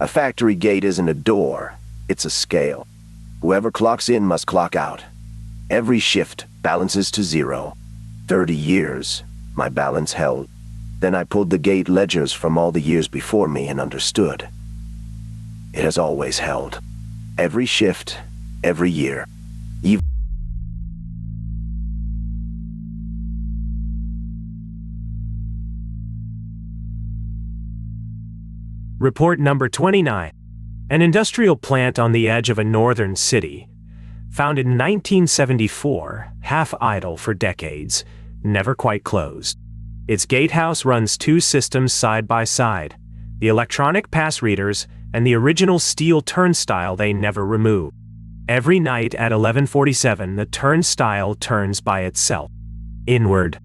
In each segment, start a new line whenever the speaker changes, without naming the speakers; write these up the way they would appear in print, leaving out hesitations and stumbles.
A factory gate isn't a door, it's a scale. Whoever clocks in must clock out. Every shift balances to 0. 30 years, my balance held. Then I pulled the gate ledgers from all the years before me and understood. It has always held. Every shift, every year.
Report number 29. An industrial plant on the edge of a northern city. Founded in 1974, half idle for decades, never quite closed. Its gatehouse runs 2 systems side by side, the electronic pass readers and the original steel turnstile they never remove. Every night at 11:47, the turnstile turns by itself. Inward.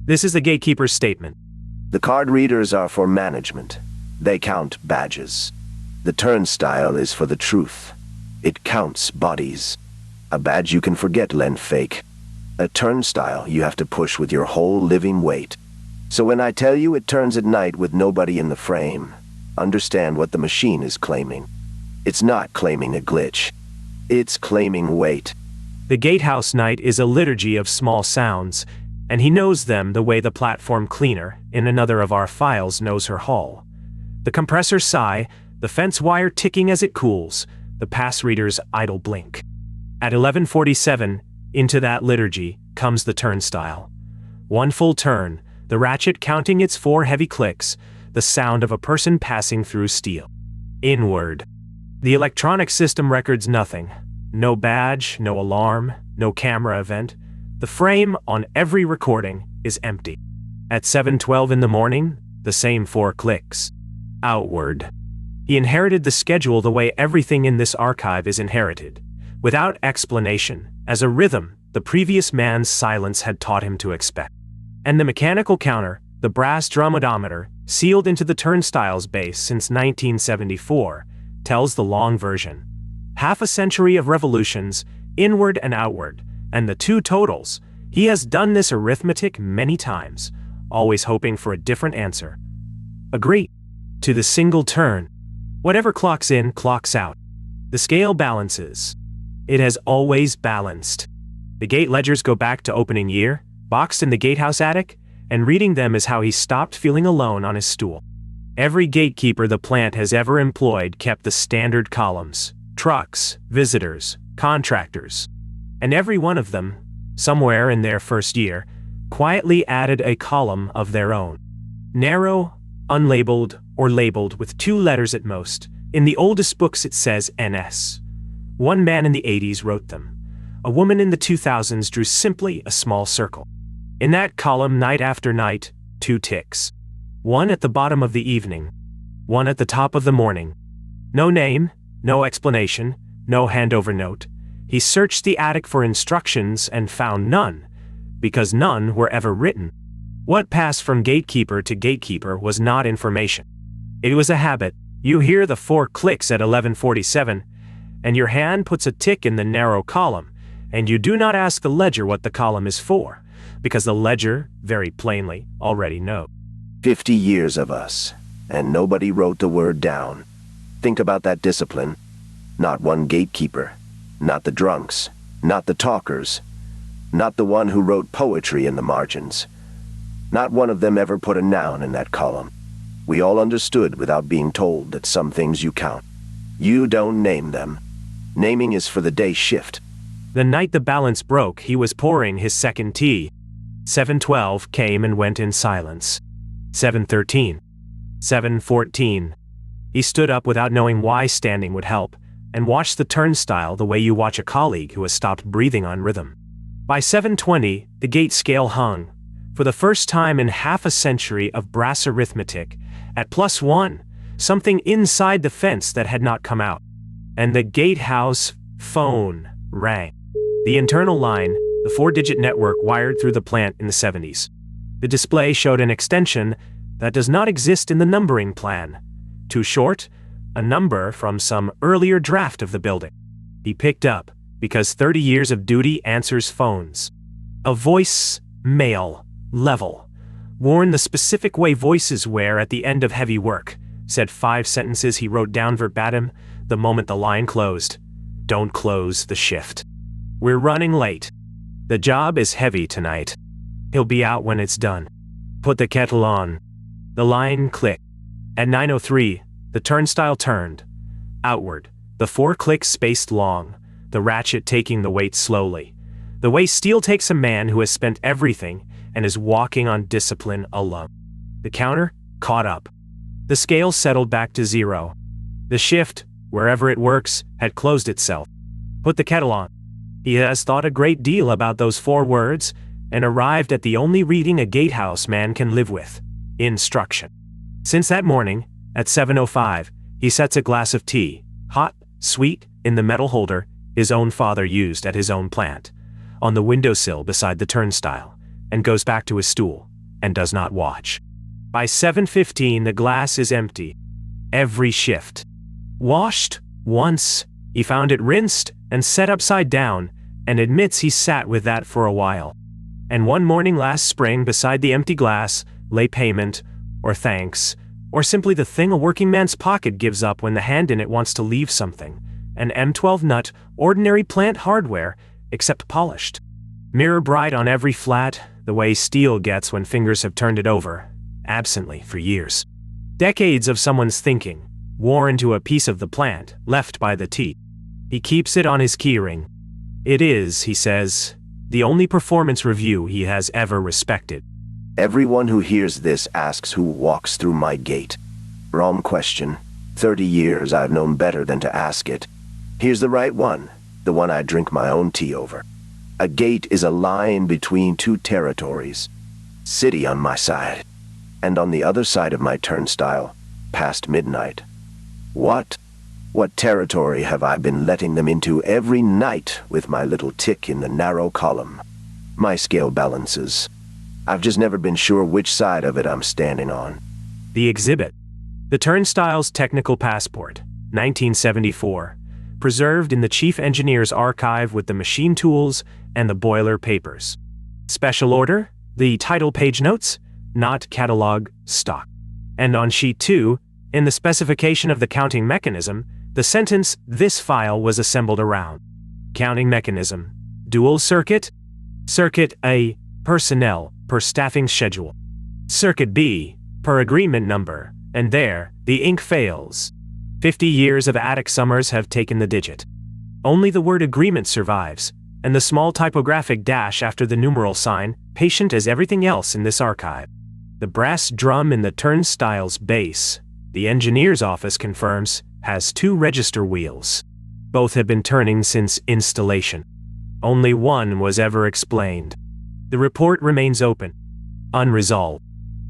This is the gatekeeper's statement.
The card readers are for management. They count badges. The turnstile is for the truth. It counts bodies. A badge you can forget, Len fake. A turnstile you have to push with your whole living weight. So when I tell you it turns at night with nobody in the frame, understand what the machine is claiming. It's not claiming a glitch. It's claiming weight.
The gatehouse night is a liturgy of small sounds, and he knows them the way the platform cleaner in another of our files knows her hull. The compressor sigh, the fence wire ticking as it cools, the pass reader's idle blink. At 11:47, into that liturgy, comes the turnstile. One full turn, the ratchet counting its 4 heavy clicks, the sound of a person passing through steel. Inward. The electronic system records nothing. No badge, no alarm, no camera event. The frame on every recording is empty. At 7:12 in the morning, the same 4 clicks. Outward. He inherited the schedule the way everything in this archive is inherited, without explanation, as a rhythm the previous man's silence had taught him to expect. And the mechanical counter, the brass drum odometer, sealed into the turnstile's base since 1974, tells the long version. Half a century of revolutions, inward and outward, and the 2 totals. He has done this arithmetic many times, always hoping for a different answer. Agree. To the single turn. Whatever clocks in, clocks out. The scale balances. It has always balanced. The gate ledgers go back to opening year, boxed in the gatehouse attic, and reading them is how he stopped feeling alone on his stool. Every gatekeeper the plant has ever employed kept the standard columns: trucks, visitors, contractors. And every one of them, somewhere in their first year, quietly added a column of their own. Narrow, unlabeled, or labeled with 2 letters at most. In the oldest books it says NS. One man in the 80s wrote them. A woman in the 2000s drew simply a small circle. In that column, night after night, 2 ticks. One at the bottom of the evening, one at the top of the morning. No name, no explanation, no handover note. He searched the attic for instructions and found none, because none were ever written. What passed from gatekeeper to gatekeeper was not information. It was a habit. You hear the 4 clicks at 11:47, and your hand puts a tick in the narrow column, and you do not ask the ledger what the column is for, because the ledger, very plainly, already knows.
50 years of us, and nobody wrote the word down. Think about that discipline. Not one gatekeeper, not the drunks, not the talkers, not the one who wrote poetry in the margins. Not one of them ever put a noun in that column. We all understood without being told that some things you count. You don't name them. Naming is for the day shift.
The night the balance broke, he was pouring his second tea. 7:12 came and went in silence. 7:13. 7:14. He stood up without knowing why standing would help, and watched the turnstile the way you watch a colleague who has stopped breathing on rhythm. By 7:20, the gate scale hung, for the first time in half a century of brass arithmetic, at +1, something inside the fence that had not come out. And the gatehouse phone rang. The internal line, the 4-digit network wired through the plant in the 70s. The display showed an extension that does not exist in the numbering plan. Too short, a number from some earlier draft of the building. He picked up, because 30 years of duty answers phones. A voice, male, level, worn the specific way voices wear at the end of heavy work, said 5 sentences he wrote down verbatim the moment the line closed. Don't close the shift. We're running late. The job is heavy tonight. He'll be out when it's done. Put the kettle on. The line clicked. At 9:03, the turnstile turned. Outward, the 4 clicks spaced long, the ratchet taking the weight slowly. The way steel takes a man who has spent everything and is walking on discipline alone. The counter caught up. The scale settled back to 0. The shift, wherever it works, had closed itself. Put the kettle on. He has thought a great deal about those 4 words and arrived at the only reading a gatehouse man can live with: instruction. Since that morning, at 7:05, he sets a glass of tea, hot, sweet, in the metal holder his own father used at his own plant, on the windowsill beside the turnstile, and goes back to his stool, and does not watch. By 7:15, the glass is empty. Every shift. Washed once. He found it rinsed and set upside down, and admits he sat with that for a while. And one morning last spring, beside the empty glass, lay payment, or thanks, or simply the thing a working man's pocket gives up when the hand in it wants to leave something. An M12 nut, ordinary plant hardware, except polished. Mirror bright on every flat, the way steel gets when fingers have turned it over, absently for years. Decades of someone's thinking, wore into a piece of the plant, left by the teeth. He keeps it on his keyring. It is, he says, the only performance review he has ever respected.
Everyone who hears this asks who walks through my gate. Wrong question. 30 years I've known better than to ask it. Here's the right one, the one I drink my own tea over. A gate is a line between 2 territories. City on my side, and on the other side of my turnstile, past midnight. What territory have I been letting them into every night with my little tick in the narrow column? My scale balances. I've just never been sure which side of it I'm standing on.
The exhibit. The turnstile's technical passport, 1974, preserved in the chief engineer's archive with the machine tools and the boiler papers. Special order, the title page notes, not catalog, stock. And on sheet 2, in the specification of the counting mechanism, the sentence, "This file was assembled around." Counting mechanism. Dual circuit. Circuit A, personnel, per staffing schedule. Circuit B, per agreement number, and there, the ink fails. 50 years of attic summers have taken the digit. Only the word agreement survives, and the small typographic dash after the numeral sign, patient as everything else in this archive. The brass drum in the turnstile's base, the engineer's office confirms, has 2 register wheels. Both have been turning since installation. Only one was ever explained. The report remains open, unresolved.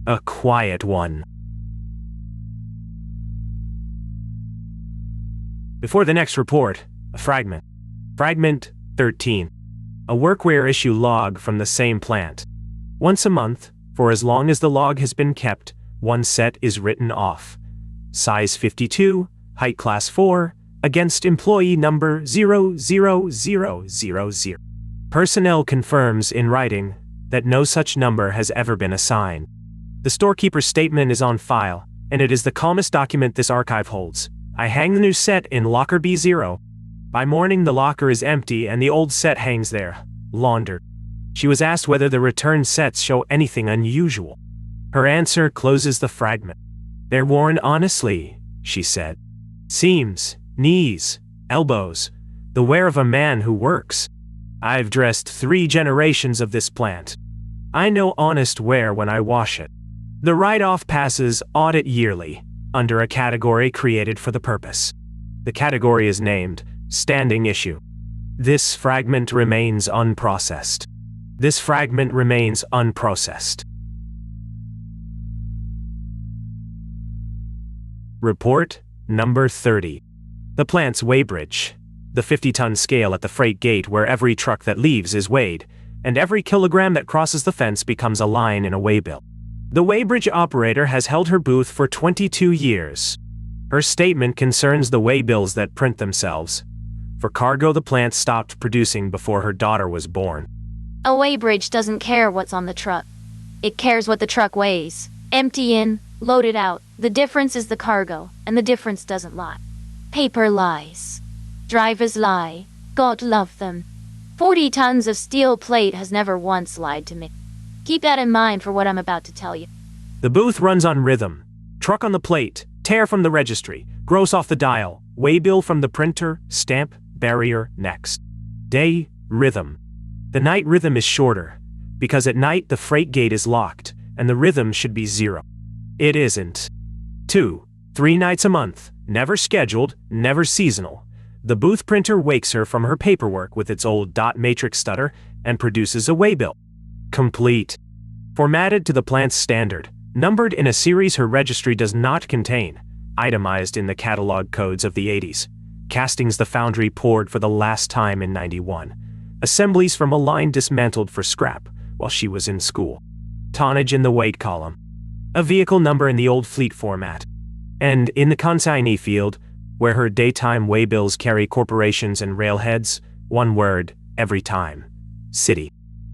A quiet one. Before the next report, a fragment. Fragment 13. A workwear issue log from the same plant. Once a month, for as long as the log has been kept, one set is written off. Size 52, height class 4, against employee number 00000. Personnel confirms in writing that no such number has ever been assigned. The storekeeper's statement is on file, and it is the calmest document this archive holds. I hang the new set in locker B0. By morning, the locker is empty and the old set hangs there, laundered. She was asked whether the returned sets show anything unusual. Her answer closes the fragment. They're worn honestly, she said. Seams, knees, elbows, the wear of a man who works. I've dressed 3 generations of this plant. I know honest wear when I wash it. The write-off passes audit yearly, under a category created for the purpose. The category is named Standing Issue. This fragment remains unprocessed. This fragment remains unprocessed. Report number 30. The plant's Weighbridge, the 50-ton scale at the freight gate where every truck that leaves is weighed, and every kilogram that crosses the fence becomes a line in a waybill. The Weighbridge operator has held her booth for 22 years. Her statement concerns the waybills that print themselves. For cargo, the plant stopped producing before her daughter was born.
A Weighbridge doesn't care what's on the truck. It cares what the truck weighs. Empty in, Load it out. The difference is the cargo, and the difference doesn't lie. Paper lies. Drivers lie. God love them. 40 tons of steel plate has never once lied to me. Keep that in mind for what I'm about to tell you.
The booth runs on rhythm. Truck on the plate, tear from the registry, gross off the dial, waybill from the printer, stamp, barrier, next. Day, rhythm. The night rhythm is shorter, because at night the freight gate is locked, and the rhythm should be 0. It isn't. 2, 3 nights a month, never scheduled, never seasonal. The booth printer wakes her from her paperwork with its old dot matrix stutter and produces a waybill. Complete. Formatted to the plant's standard, numbered in a series her registry does not contain, itemized in the catalog codes of the 80s. Castings the foundry poured for the last time in 91. Assemblies from a line dismantled for scrap while she was in school. Tonnage in the weight column. A vehicle number in the old fleet format. And in the consignee field, where her daytime waybills carry corporations and railheads, one word, every time. City.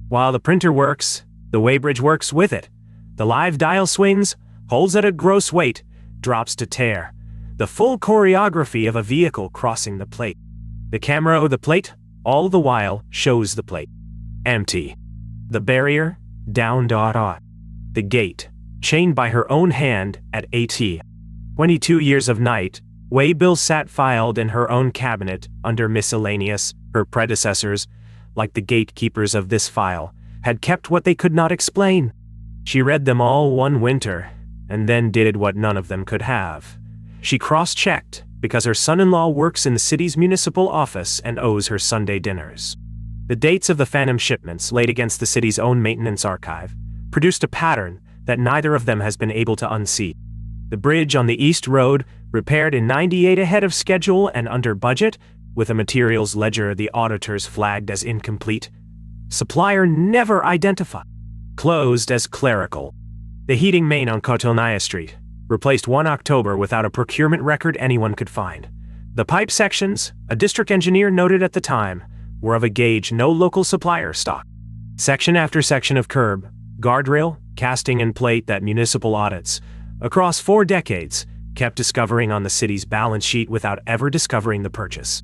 While the printer works, the Weighbridge works with it. The live dial swings, holds at a gross weight, drops to tear. The full choreography of a vehicle crossing the plate. The camera of the plate, all the while, shows the plate. Empty. The barrier, down. The gate, chained by her own hand at 80. 22 years of night, waybills sat filed in her own cabinet under miscellaneous. Her predecessors, like the gatekeepers of this file, had kept what they could not explain. She read them all one winter, and then did what none of them could have. She cross-checked, because her son-in-law works in the city's municipal office and owes her Sunday dinners. The dates of the phantom shipments, laid against the city's own maintenance archive, produced a pattern that neither of them has been able to unseat. The bridge on the East Road, repaired in 98 ahead of schedule and under budget, with a materials ledger the auditors flagged as incomplete. Supplier never identified. Closed as clerical. The heating main on Cotonia Street, replaced 1 October without a procurement record anyone could find. The pipe sections, a district engineer noted at the time, were of a gauge no local supplier stocked. Section after section of curb, guardrail, casting and plate that municipal audits, across 4 decades, kept discovering on the city's balance sheet without ever discovering the purchase.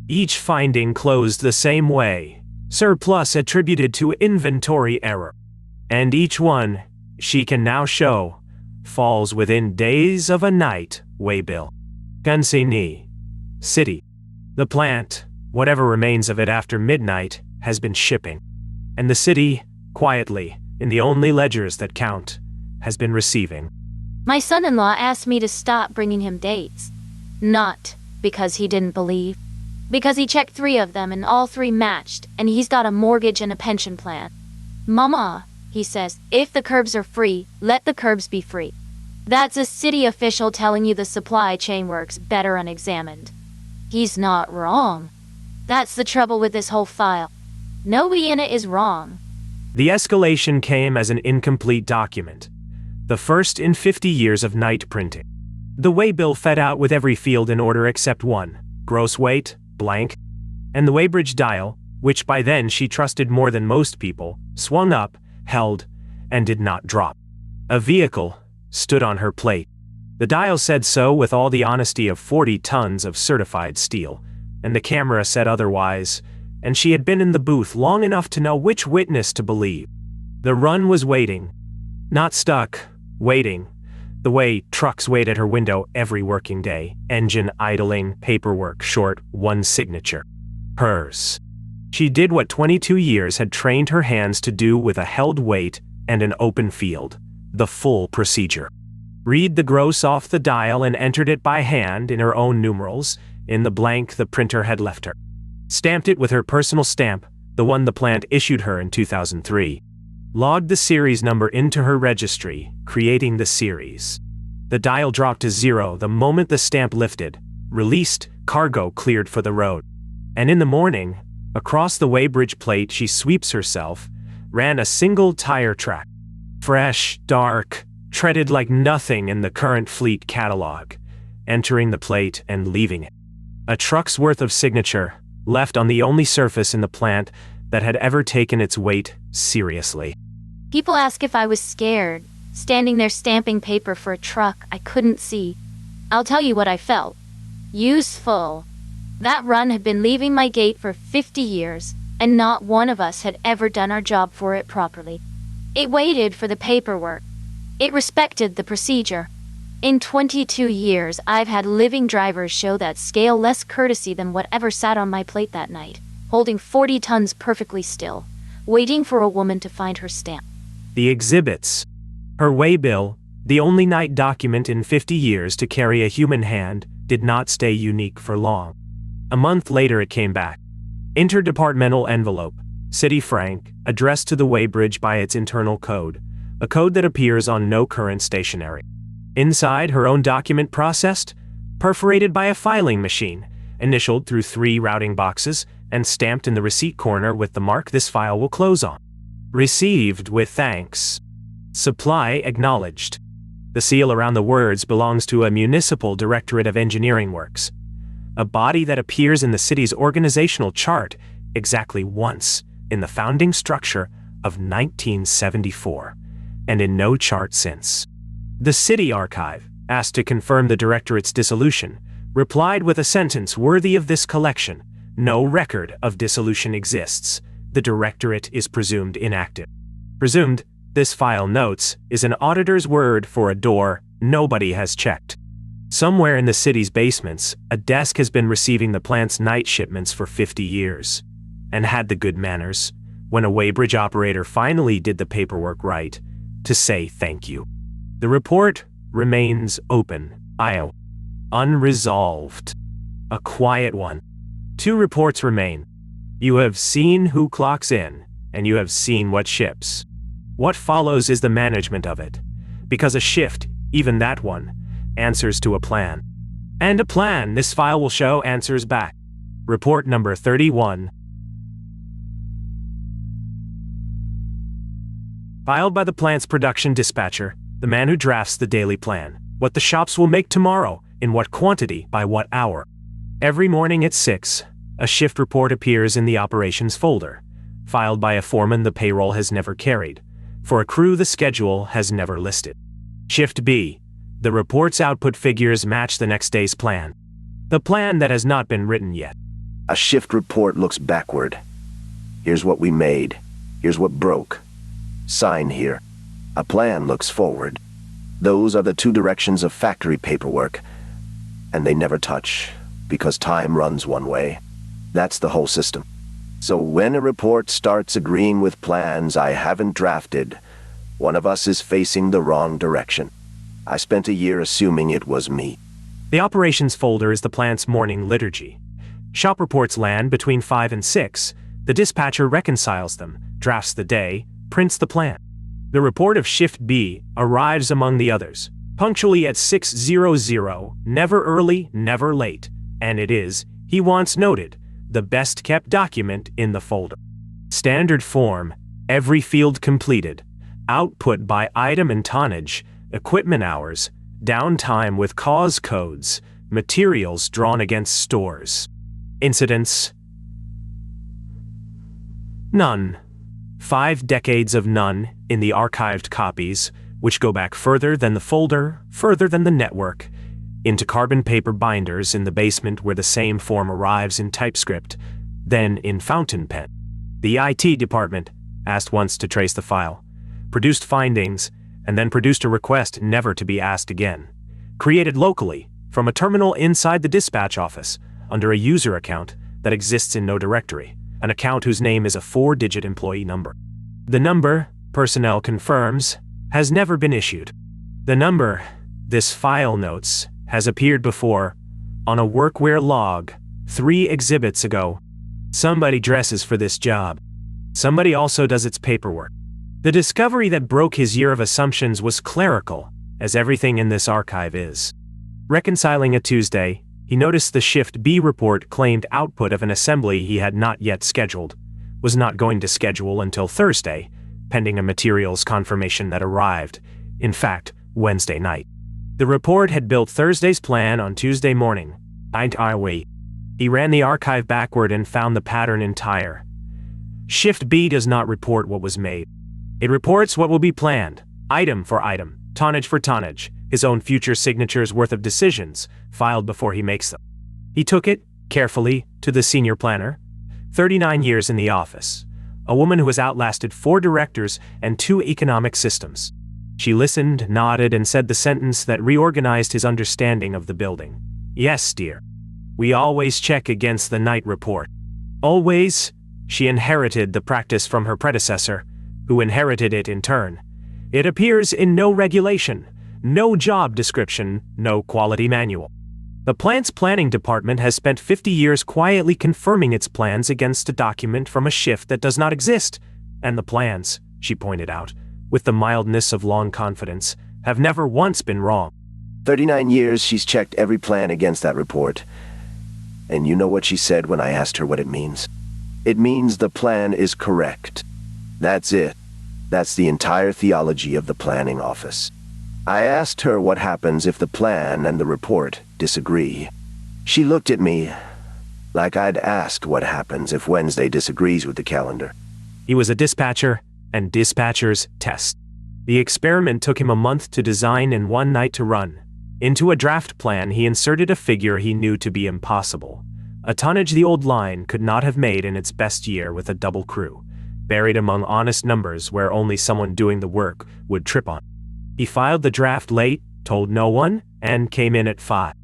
Each finding closed the same way, surplus attributed to inventory error. And each one, she can now show, falls within days of a night waybill. Consignee. City. The plant, whatever remains of it after midnight, has been shipping. And the city, quietly, in the only ledgers that count, has been receiving.
My son-in-law asked me to stop bringing him dates. Not because he didn't believe. Because he checked 3 of them and all 3 matched, and he's got a mortgage and a pension plan. Mama, he says, if the curbs are free, let the curbs be free. That's a city official telling you the supply chain works better unexamined. He's not wrong. That's the trouble with this whole file. Nobody in it is wrong.
The escalation came as an incomplete document. The first in 50 years of night printing. The waybill fed out with every field in order except one, gross weight, blank, and the Weighbridge dial, which by then she trusted more than most people, swung up, held, and did not drop. A vehicle stood on her plate. The dial said so with all the honesty of 40 tons of certified steel, and the camera said otherwise, and she had been in the booth long enough to know which witness to believe. The run was waiting. Not stuck, waiting. The way trucks wait at her window every working day, engine idling, paperwork short, 1 signature. Hers. She did what 22 years had trained her hands to do with a held weight and an open field. The full procedure. Read the gross off the dial and entered it by hand in her own numerals, in the blank the printer had left her. Stamped it with her personal stamp, the one the plant issued her in 2003. Logged the series number into her registry, creating the series. The dial dropped to 0 the moment the stamp lifted. Released, cargo cleared for the road. And in the morning, across the Weighbridge plate she sweeps herself, ran a single tire track. Fresh, dark, treaded like nothing in the current fleet catalog, entering the plate and leaving it. A truck's worth of signature, left on the only surface in the plant that had ever taken its weight seriously.
People ask if I was scared. standing there stamping paper for a truck I couldn't see. I'll tell you what I felt. Useful. That run had been leaving my gate for 50 years, and not one of us had ever done our job for it properly. It waited for the paperwork. It respected the procedure. In 22 years, I've had living drivers show that scale less courtesy than whatever sat on my plate that night, holding 40 tons perfectly still, waiting for a woman to find her stamp.
The exhibits. Her waybill, the only night document in 50 years to carry a human hand, did not stay unique for long. A month later it came back. Interdepartmental envelope, City franc, addressed to the Weighbridge by its internal code, a code that appears on no current stationery. Inside, her own document processed, perforated by a filing machine, initialed through 3 routing boxes, and stamped in the receipt corner with the mark this file will close on. Received with thanks. Supply acknowledged. The seal around the words belongs to a municipal directorate of engineering works, a body that appears in the city's organizational chart exactly once in the founding structure of 1974, and in no chart since. The city archive, asked to confirm the directorate's dissolution, replied with a sentence worthy of this collection: "No record of dissolution exists. The directorate is presumed inactive." Presumed, this file notes, is an auditor's word for a door nobody has checked. Somewhere in the city's basements, a desk has been receiving the plant's night shipments for 50 years, and had the good manners, when a Weighbridge operator finally did the paperwork right, to say thank you. The report remains open, unresolved. A quiet one. 2 reports remain. You have seen who clocks in, and you have seen what ships. What follows is the management of it, because a shift, even that one, answers to a plan. And a plan, this file will show, answers back. Report number 31. Filed by the plant's production dispatcher, the man who drafts the daily plan, what the shops will make tomorrow, in what quantity, by what hour. Every morning at 6, a shift report appears in the operations folder, filed by a foreman the payroll has never carried, for a crew the schedule has never listed. Shift B. The report's output figures match the next day's plan. The plan that has not been written yet.
A shift report looks backward. Here's what we made. Here's what broke. Sign here. A plan looks forward. Those are the 2 directions of factory paperwork, and they never touch, because time runs one way. That's the whole system. So when a report starts agreeing with plans I haven't drafted, one of us is facing the wrong direction. I spent a year assuming it was me.
The operations folder is the plant's morning liturgy. Shop reports land between 5 and 6. The dispatcher reconciles them, drafts the day, prints the plan. The report of Shift B arrives among the others, punctually at 6:00, never early, never late, and it is, he once noted, the best-kept document in the folder. Standard form, every field completed, output by item and tonnage, equipment hours, downtime with cause codes, materials drawn against stores. Incidents? None. 5 decades of none in the archived copies, which go back further than the folder, further than the network, into carbon paper binders in the basement where the same form arrives in typescript, then in fountain pen. The IT department, asked once to trace the file, produced findings, and then produced a request never to be asked again, created locally from a terminal inside the dispatch office under a user account that exists in no directory, an account whose name is a 4-digit employee number. The number, personnel confirms, has never been issued. The number, this file notes, has appeared before, on a workwear log, 3 exhibits ago. Somebody dresses for this job. Somebody also does its paperwork. The discovery that broke his year of assumptions was clerical, as everything in this archive is. Reconciling a Tuesday, he noticed the Shift B report claimed output of an assembly he had not yet scheduled, was not going to schedule until Thursday, pending a materials confirmation that arrived, in fact, Wednesday night. The report had built Thursday's plan on Tuesday morning. He ran the archive backward and found the pattern entire. Shift B does not report what was made. It reports what will be planned, item for item, tonnage for tonnage, his own future signatures worth of decisions, filed before he makes them. He took it, carefully, to the senior planner. 39 years in the office. A woman who has outlasted 4 directors and 2 economic systems. She listened, nodded, and said the sentence that reorganized his understanding of the building. Yes, dear. We always check against the night report. Always. She inherited the practice from her predecessor, who inherited it in turn. It appears in no regulation, no job description, no quality manual. The plant's planning department has spent 50 years quietly confirming its plans against a document from a shift that does not exist. And the plans, she pointed out, with the mildness of long confidence, have never once been wrong.
39 years she's checked every plan against that report. And you know what she said when I asked her what it means? It means the plan is correct. That's it. That's the entire theology of the planning office. I asked her what happens if the plan and the report disagree. She looked at me like I'd asked what happens if Wednesday disagrees with the calendar.
He was a dispatcher, and dispatchers test. The experiment took him a month to design and 1 night to run. Into a draft plan he inserted a figure he knew to be impossible. A tonnage the old line could not have made in its best year with a double crew, buried among honest numbers where only someone doing the work would trip on. He filed the draft late, told no one, and came in at 5.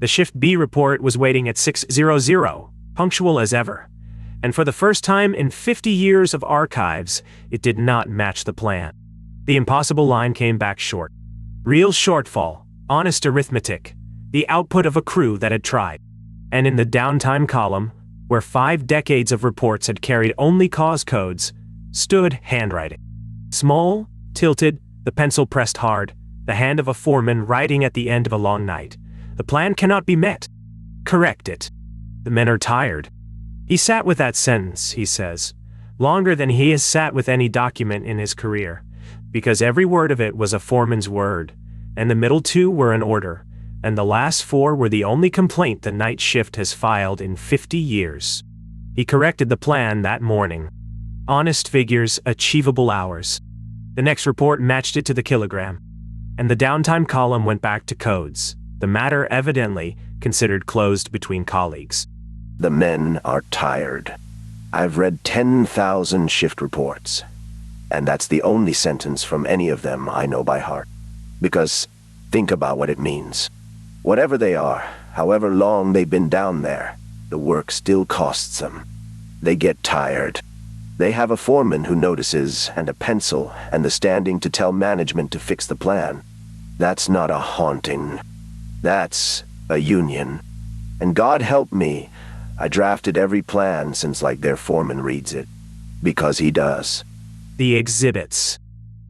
The Shift B report was waiting at 6:00, punctual as ever. And for the first time in 50 years of archives, it did not match the plan. The impossible line came back short. Real shortfall, honest arithmetic, the output of a crew that had tried. And in the downtime column, where 5 decades of reports had carried only cause codes, stood handwriting. Small, tilted, the pencil pressed hard, the hand of a foreman writing at the end of a long night. The plan cannot be met. Correct it. The men are tired. He sat with that sentence, he says, longer than he has sat with any document in his career, because every word of it was a foreman's word, and the middle 2 were in order, and the last 4 were the only complaint the night shift has filed in 50 years. He corrected the plan that morning. Honest figures, achievable hours. The next report matched it to the kilogram, and the downtime column went back to codes, the matter evidently considered closed between colleagues.
The men are tired. I've read 10,000 shift reports, and that's the only sentence from any of them I know by heart. Because think about what it means. Whatever they are, however long they've been down there, the work still costs them. They get tired. They have a foreman who notices, and a pencil, and the standing to tell management to fix the plan. That's not a haunting. That's a union. And God help me, I drafted every plan since like their foreman reads it. Because he does.
The exhibits.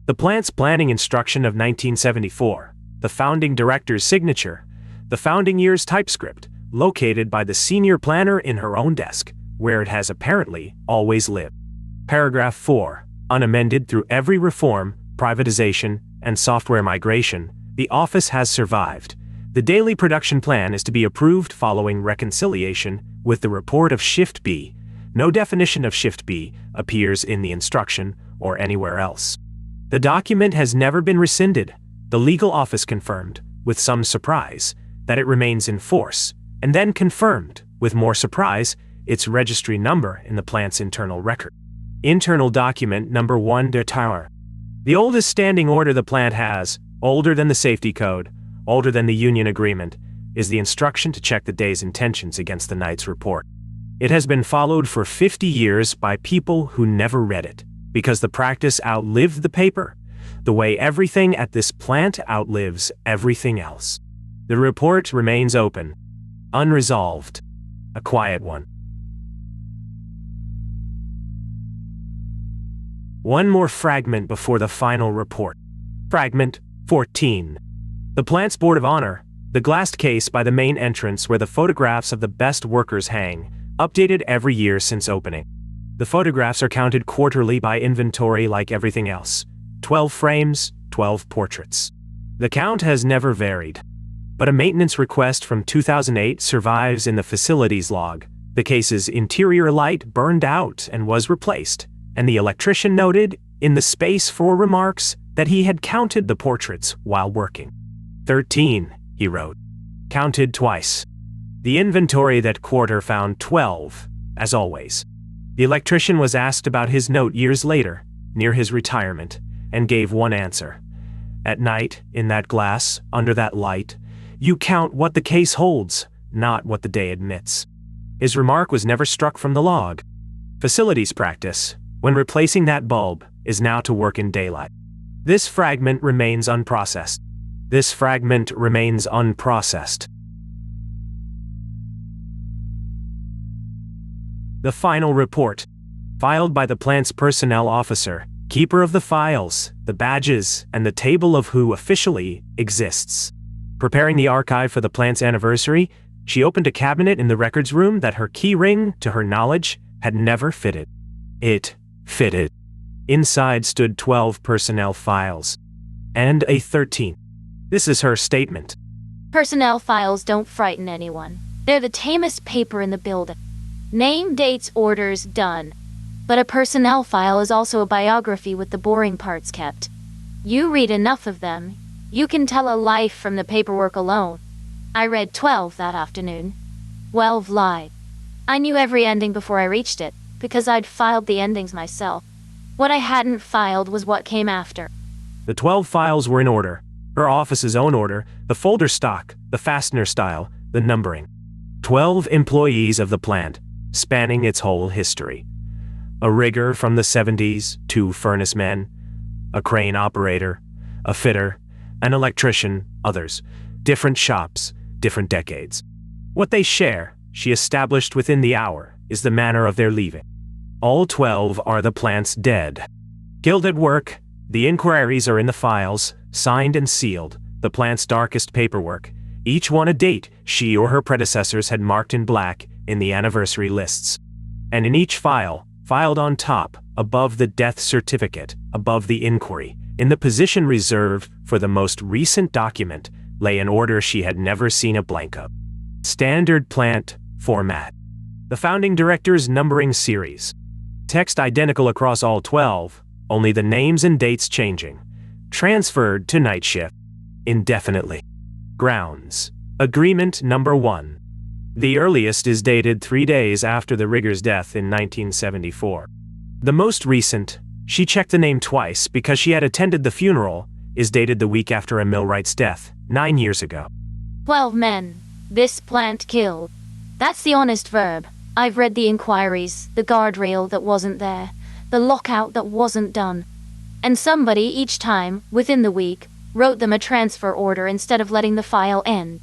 The plant's planning instruction of 1974, the founding director's signature, the founding year's typescript, located by the senior planner in her own desk, where it has apparently always lived. Paragraph 4, unamended through every reform, privatization, and software migration, the office has survived. The daily production plan is to be approved following reconciliation with the report of Shift B. No definition of Shift B appears in the instruction or anywhere else. The document has never been rescinded. The legal office confirmed, with some surprise, that it remains in force, and then confirmed, with more surprise, its registry number in the plant's internal record. Internal document number 1 der Tower. The oldest standing order the plant has, older than the safety code, older than the union agreement, is the instruction to check the day's intentions against the night's report. It has been followed for 50 years by people who never read it, because the practice outlived the paper, the way everything at this plant outlives everything else. The report remains open, unresolved, a quiet one. One more fragment before the final report. Fragment 14. The plant's Board of Honor, the glassed case by the main entrance where the photographs of the best workers hang, updated every year since opening. The photographs are counted quarterly by inventory like everything else. 12 frames, 12 portraits. The count has never varied. But a maintenance request from 2008 survives in the facilities log. The case's interior light burned out and was replaced, and the electrician noted, in the space for remarks, that he had counted the portraits while working. 13, he wrote. Counted twice. The inventory that quarter found 12, as always. The electrician was asked about his note years later, near his retirement, and gave one answer. At night, in that glass, under that light, you count what the case holds, not what the day admits. His remark was never struck from the log. Facilities practice, when replacing that bulb, is now to work in daylight. This fragment remains unprocessed. This fragment remains unprocessed. The final report, filed by the plant's personnel officer, keeper of the files, the badges, and the table of who officially exists. Preparing the archive for the plant's anniversary, she opened a cabinet in the records room that her key ring, to her knowledge, had never fitted. It fitted. Inside stood 12 personnel files. And a 13th. This is her statement.
Personnel files don't frighten anyone. They're the tamest paper in the building. Name, dates, orders, done. But a personnel file is also a biography with the boring parts kept. You read enough of them, you can tell a life from the paperwork alone. I read 12 that afternoon. 12 live. I knew every ending before I reached it, because I'd filed the endings myself. What I hadn't filed was what came after.
The 12 files were in order. Her office's own order, the folder stock, the fastener style, the numbering. 12 employees of the plant, spanning its whole history. A rigger from the 70s, 2 furnace men, a crane operator, a fitter, an electrician, others. Different shops, different decades. What they share, she established within the hour, is the manner of their leaving. All 12 are the plant's dead. Killed at work, the inquiries are in the files, signed and sealed, the plant's darkest paperwork, each one a date she or her predecessors had marked in black in the anniversary lists. And in each file, filed on top, above the death certificate, above the inquiry, in the position reserved for the most recent document, lay an order she had never seen a blank of. Standard plant format. The founding director's numbering series. Text identical across all 12, only the names and dates changing. Transferred to night shift. Indefinitely. Grounds. Agreement number 1. The earliest is dated 3 days after the rigger's death in 1974. The most recent, she checked the name twice because she had attended the funeral, is dated the week after a millwright's death, 9 years ago.
12 men. This plant killed. That's the honest verb. I've read the inquiries, the guardrail that wasn't there, the lockout that wasn't done. And somebody each time, within the week, wrote them a transfer order instead of letting the file end.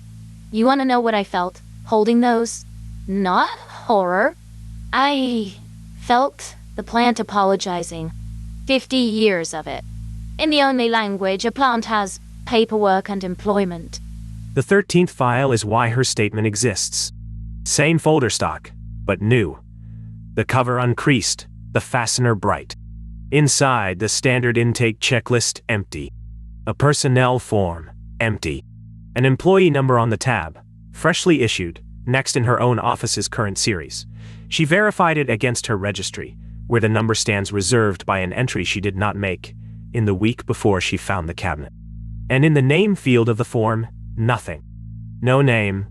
You want to know what I felt, holding those? Not horror. I felt the plant apologizing. 50 years of it. In the only language a plant has, paperwork and employment.
The 13th file is why her statement exists. Same folder stock, but new. The cover uncreased, the fastener bright. Inside, the standard intake checklist empty. A personnel form, empty. An employee number on the tab, freshly issued, next in her own office's current series. She verified it against her registry, where the number stands reserved by an entry she did not make, in the week before she found the cabinet. And in the name field of the form, nothing. No name.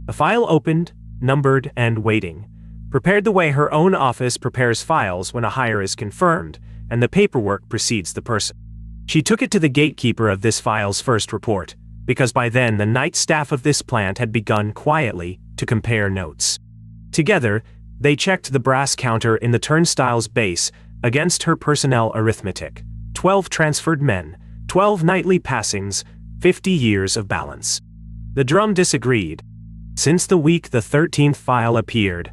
A file opened, numbered, and waiting. Prepared the way her own office prepares files when a hire is confirmed, and the paperwork precedes the person. She took it to the gatekeeper of this file's first report, because by then the night staff of this plant had begun quietly to compare notes. Together, they checked the brass counter in the turnstile's base against her personnel arithmetic. 12 transferred men, 12 nightly passings, 50 years of balance. The drum disagreed. Since the week the 13th file appeared,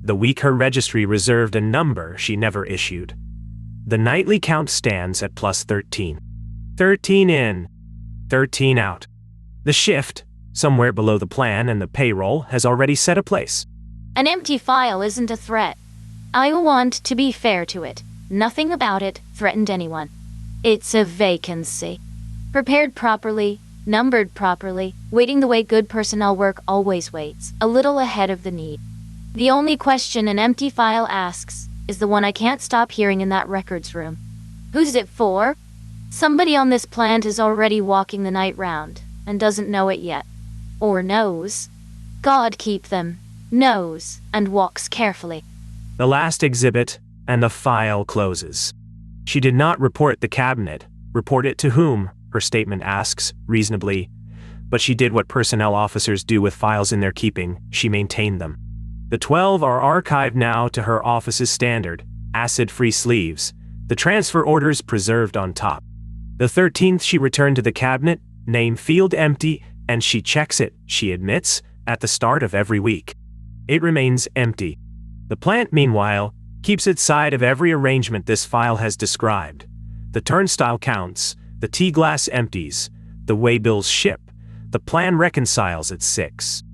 the week her registry reserved a number she never issued, the nightly count stands at plus 13. 13 in, 13 out. The shift, somewhere below the plan and the payroll, has already set a place.
An empty file isn't a threat. I want to be fair to it. Nothing about it threatened anyone. It's a vacancy. Prepared properly, numbered properly, waiting the way good personnel work always waits, a little ahead of the need. The only question an empty file asks is the one I can't stop hearing in that records room. Who's it for? Somebody on this plant is already walking the night round, and doesn't know it yet. Or knows. God keep them. Knows, and walks carefully.
The last exhibit, and the file closes. She did not report the cabinet. Report it to whom? Her statement asks, reasonably. But she did what personnel officers do with files in their keeping. She maintained them. The 12 are archived now to her office's standard, acid-free sleeves, the transfer orders preserved on top. The 13th she returned to the cabinet, name field empty, and she checks it, she admits, at the start of every week. It remains empty. The plant, meanwhile, keeps its side of every arrangement this file has described. The turnstile counts, the tea glass empties, the waybills ship. The plan reconciles at 6.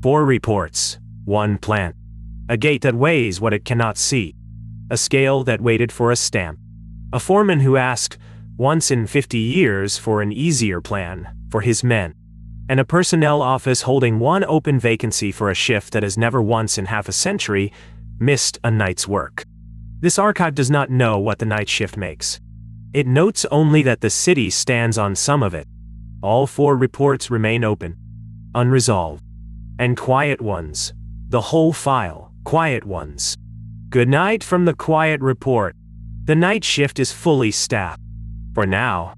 4 reports, 1 plant. A gate that weighs what it cannot see. A scale that waited for a stamp. A foreman who asked, once in 50 years, for an easier plan, for his men. And a personnel office holding 1 open vacancy for a shift that has never once in half a century missed a night's work. This archive does not know what the night shift makes. It notes only that the city stands on some of it. All 4 reports remain open, unresolved, and quiet ones. The whole file, quiet ones. Good night from the quiet report. The night shift is fully staffed. For now.